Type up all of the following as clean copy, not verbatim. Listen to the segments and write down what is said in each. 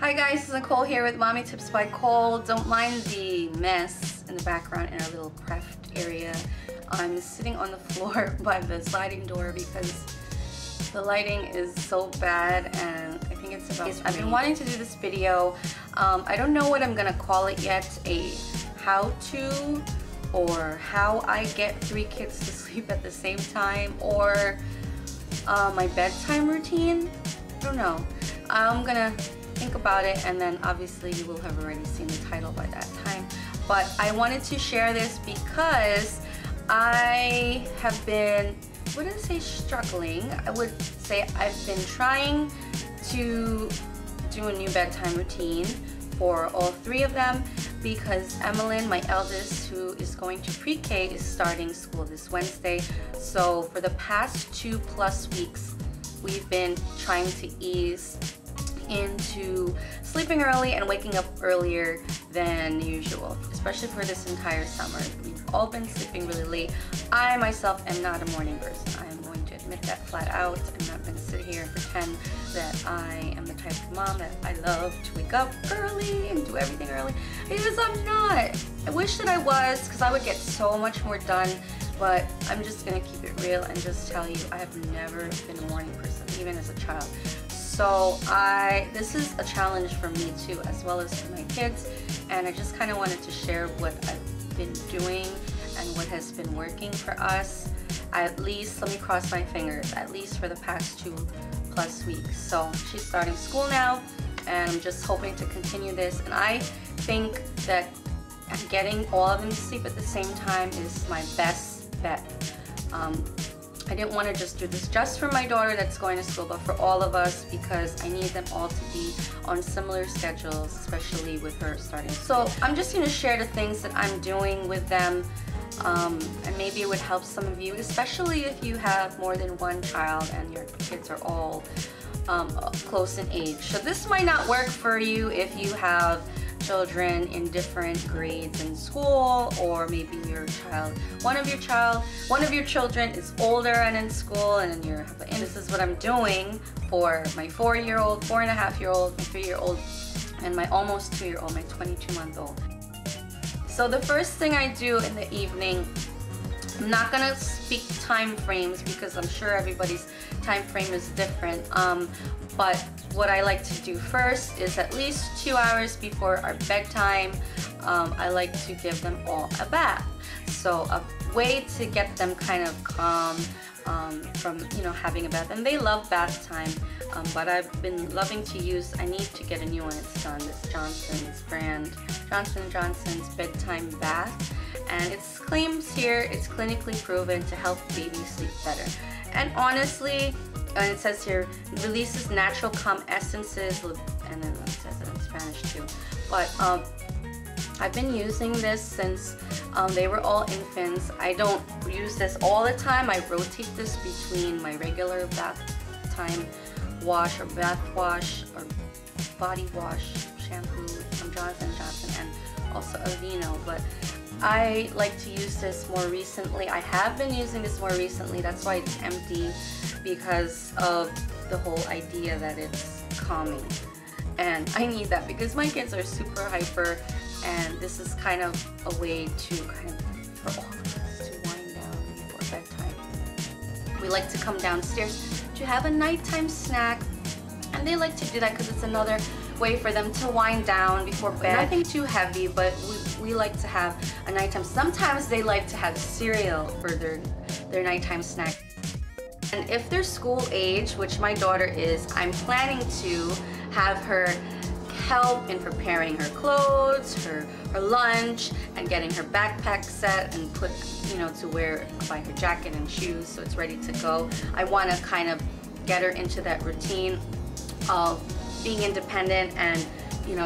Hi guys, this is Nicole here with Mommy Tips by Cole. Don't mind the mess in the background in our little craft area. I'm sitting on the floor by the sliding door because the lighting is so bad and I think it's about I've been wanting to do this video. I don't know what I'm gonna call it yet, a how-to or how I get 3 kids to sleep at the same time, or my bedtime routine. I don't know. I'm gonna think about it, and then obviously you will have already seen the title by that time. But I wanted to share this because I have been, I wouldn't say struggling, I would say I've been trying to do a new bedtime routine for all 3 of them, because Emmeline, my eldest, who is going to pre-K, is starting school this Wednesday. So for the past 2+ weeks, we've been trying to ease into sleeping early and waking up earlier than usual, especially for this entire summer. We've all been sleeping really late. I myself am not a morning person. I am going to admit that flat out. I'm not going to sit here and pretend that I am the type of mom that I love to wake up early and do everything early, because I'm not. I wish that I was, because I would get so much more done, but I'm just going to keep it real and just tell you I have never been a morning person, even as a child. So this is a challenge for me too, as well as for my kids, and I just kind of wanted to share what I've been doing and what has been working for us, at least, let me cross my fingers, at least for the past 2+ weeks. So she's starting school now, and I'm just hoping to continue this, and I think that getting all of them to sleep at the same time is my best bet. I didn't want to just do this just for my daughter that's going to school, but for all of us, because I need them all to be on similar schedules, especially with her starting. So I'm just going to share the things that I'm doing with them, and maybe it would help some of you, especially if you have more than one child and your kids are all close in age. So this might not work for you if you have children in different grades in school, or maybe one of your children is older and in school, and this is what I'm doing for my 4-year-old, 4.5-year-old, my 3-year-old, and my almost 2-year-old, my 22-month-old. So the first thing I do in the evening, I'm not gonna speak time frames because I'm sure everybody's time frame is different, but what I like to do first is at least 2 hours before our bedtime, I like to give them all a bath. So a way to get them kind of calm from having a bath, and they love bath time, but I've been loving to use, I need to get a new one, it's done, this Johnson's brand, Johnson & Johnson's bedtime bath, and it claims here it's clinically proven to help babies sleep better. And honestly, and it says here, releases natural calm essences, and then it says it in Spanish too. But I've been using this since they were all infants. I don't use this all the time. I rotate this between my regular bath time wash or bath wash or body wash shampoo from Johnson & Johnson, and also Aveeno. But I like to use this more recently. I have been using this more recently. That's why it's empty, because of the whole idea that it's calming. And I need that because my kids are super hyper, and this is kind of a way to for all of us to wind down before bedtime. We like to come downstairs to have a nighttime snack, and they like to do that because it's another way for them to wind down before bed. Nothing too heavy, but we like to have a nighttime. Sometimes they like to have cereal for their nighttime snack. And if they're school age, which my daughter is, I'm planning to have her help in preparing her clothes, her lunch, and getting her backpack set and put, buy her jacket and shoes so it's ready to go. I want to kind of get her into that routine of being independent and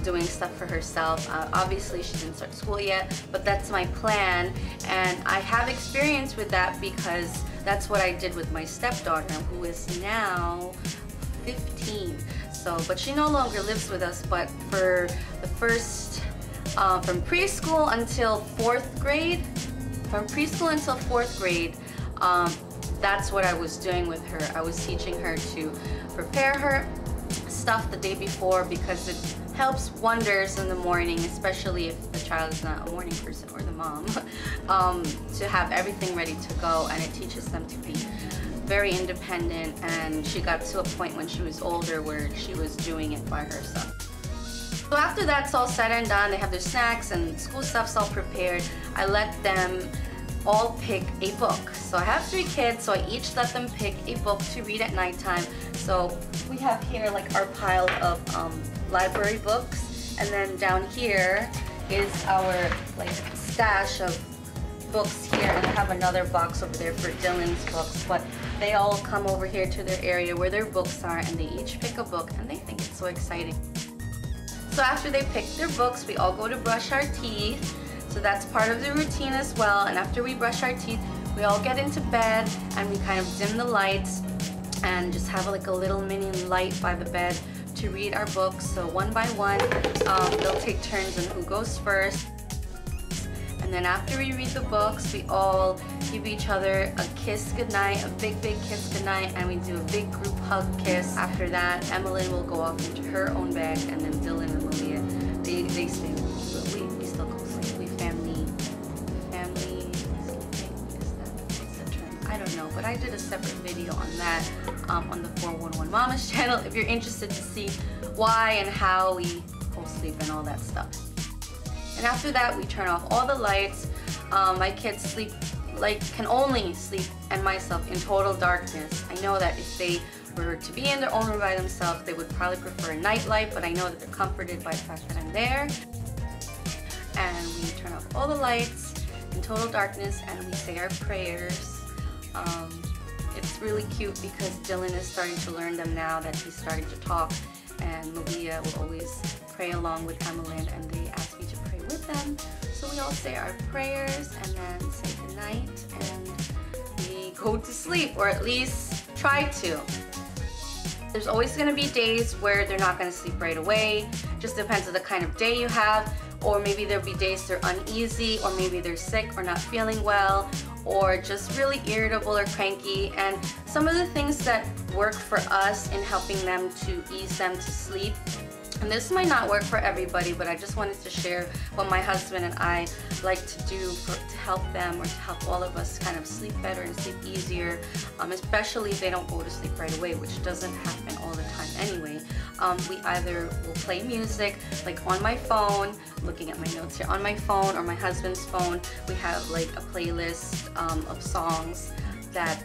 doing stuff for herself. Obviously she didn't start school yet, but that's my plan, and I have experience with that because that's what I did with my stepdaughter, who is now 15. So, but she no longer lives with us, but for the first, from preschool until 4th grade, that's what I was doing with her. I was teaching her to prepare her stuff the day before because it helps wonders in the morning, especially if the child is not a morning person or the mom, to have everything ready to go, and it teaches them to be very independent. And she got to a point when she was older where she was doing it by herself. So after that's all said and done, they have their snacks and school stuff's all prepared, I let them all pick a book. So I have 3 kids, so I each let them pick a book to read at nighttime. So we have here like our pile of library books, and then down here is our like stash of books here, and I have another box over there for Dylan's books. But they all come over here to their area where their books are, and they each pick a book, and they think it's so exciting. So after they pick their books, we all go to brush our teeth. So that's part of the routine as well. And after we brush our teeth, we all get into bed and we kind of dim the lights and just have like a little mini light by the bed to read our books. So one by one, they'll take turns on who goes first. And then after we read the books, we all give each other a kiss goodnight, a big kiss goodnight, and we do a big group hug kiss. After that, Emmeline will go off into her own bed, and then Dylan and Malia, they stay. We still go sleep. We family sleeping. What's the term? I don't know, but I did a separate video on that on the 411 Mama's channel if you're interested to see why and how we co-sleep and all that stuff. And after that, we turn off all the lights. My kids sleep, can only sleep, and myself, in total darkness. I know that if they were to be in their own room by themselves, they would probably prefer a night light, but I know that they're comforted by the fact that I'm there. And we turn off all the lights in total darkness, and we say our prayers. It's really cute because Dylan is starting to learn them now that he's starting to talk, and Malia will always pray along with Emmeline, and they ask me to pray with them. So we all say our prayers and then say goodnight, and we go to sleep, or at least try to. There's always going to be days where they're not going to sleep right away. Just depends on the kind of day you have, or maybe there'll be days they're uneasy, or maybe they're sick or not feeling well, or just really irritable or cranky. And some of the things that work for us in helping them to ease them to sleep, and this might not work for everybody, but I just wanted to share what my husband and I like to do to help them, or to help all of us kind of sleep better and sleep easier, especially if they don't go to sleep right away, which doesn't happen all the time anyway. We either will play music, like on my phone, looking at my notes here, on my phone or my husband's phone. We have like a playlist of songs that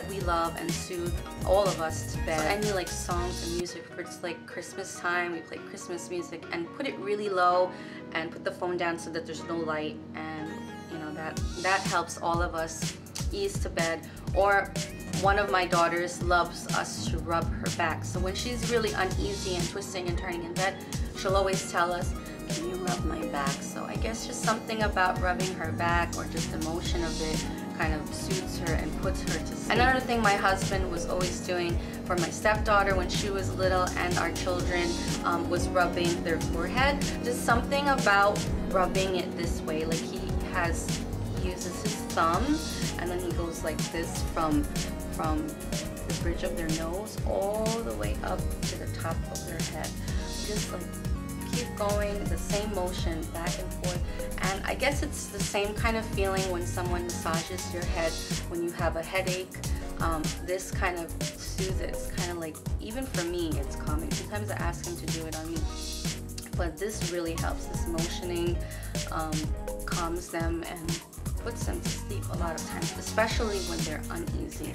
we love and soothe all of us to bed. So any like songs and music, for it's like Christmas time, we play Christmas music and put it really low and put the phone down so that there's no light, and you know that helps all of us ease to bed. Or one of my daughters loves us to rub her back, so when she's really uneasy and twisting and turning in bed, she'll always tell us, "Can you rub my back?" So I guess just something about rubbing her back, or just the motion of it, kind of soothes her and puts her to sleep. Another thing my husband was always doing for my stepdaughter when she was little, and our children, was rubbing their forehead. Just something about rubbing it this way, like he uses his thumb, and then he goes like this from the bridge of their nose all the way up to the top of their head. Just like keep going, the same motion back and forth. And I guess it's the same kind of feeling when someone massages your head when you have a headache. This kind of soothes it. It's kind of like, even for me, it's calming. Sometimes I ask him to do it on me, but this really helps. This motioning calms them and puts them to sleep a lot of times, especially when they're uneasy.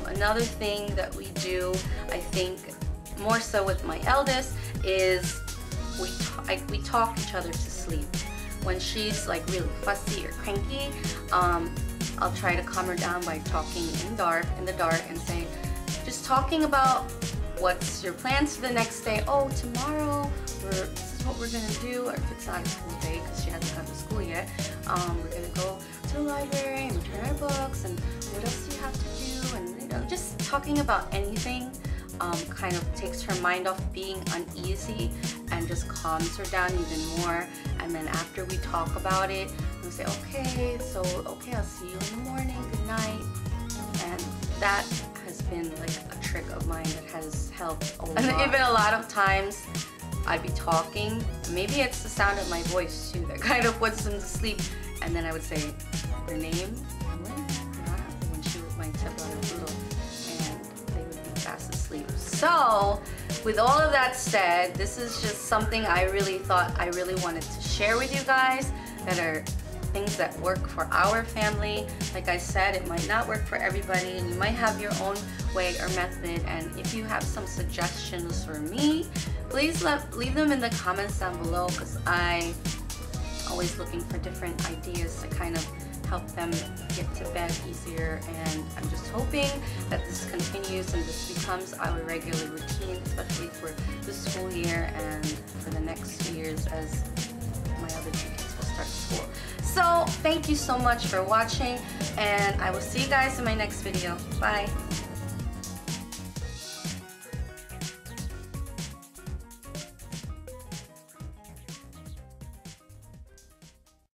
Another thing that we do, I think more so with my eldest, is we talk each other to sleep. When she's like really fussy or cranky, I'll try to calm her down by talking in the dark, and say, just talking about what's your plans for the next day. Oh, tomorrow this is what we're gonna do. Or if it's not a school day because she hasn't gone to school yet, we're gonna go to the library and return our books, and what else do you have to do? And you know, just talking about anything kind of takes her mind off being uneasy and just calms her down even more. And then after we talk about it, we say, okay, I'll see you in the morning, good night. And that has been like a trick of mine that has helped a lot. And even a lot of times I'd be talking, maybe it's the sound of my voice too that kind of puts them to sleep, and then I would say their name, when my stepdaughter was little, and they would be fast asleep. So with all of that said, this is just something I really thought I really wanted to share with you guys, that are things that work for our family. Like I said, it might not work for everybody, and you might have your own way or method. And if you have some suggestions for me, please leave them in the comments down below, because I'm always looking for different ideas to kind of help them get to bed easier. And I'm just hoping that this continues and this becomes our regular routine, especially for the school year and for the next 2 years as my other two kids will start school. So thank you so much for watching, and I will see you guys in my next video. Bye.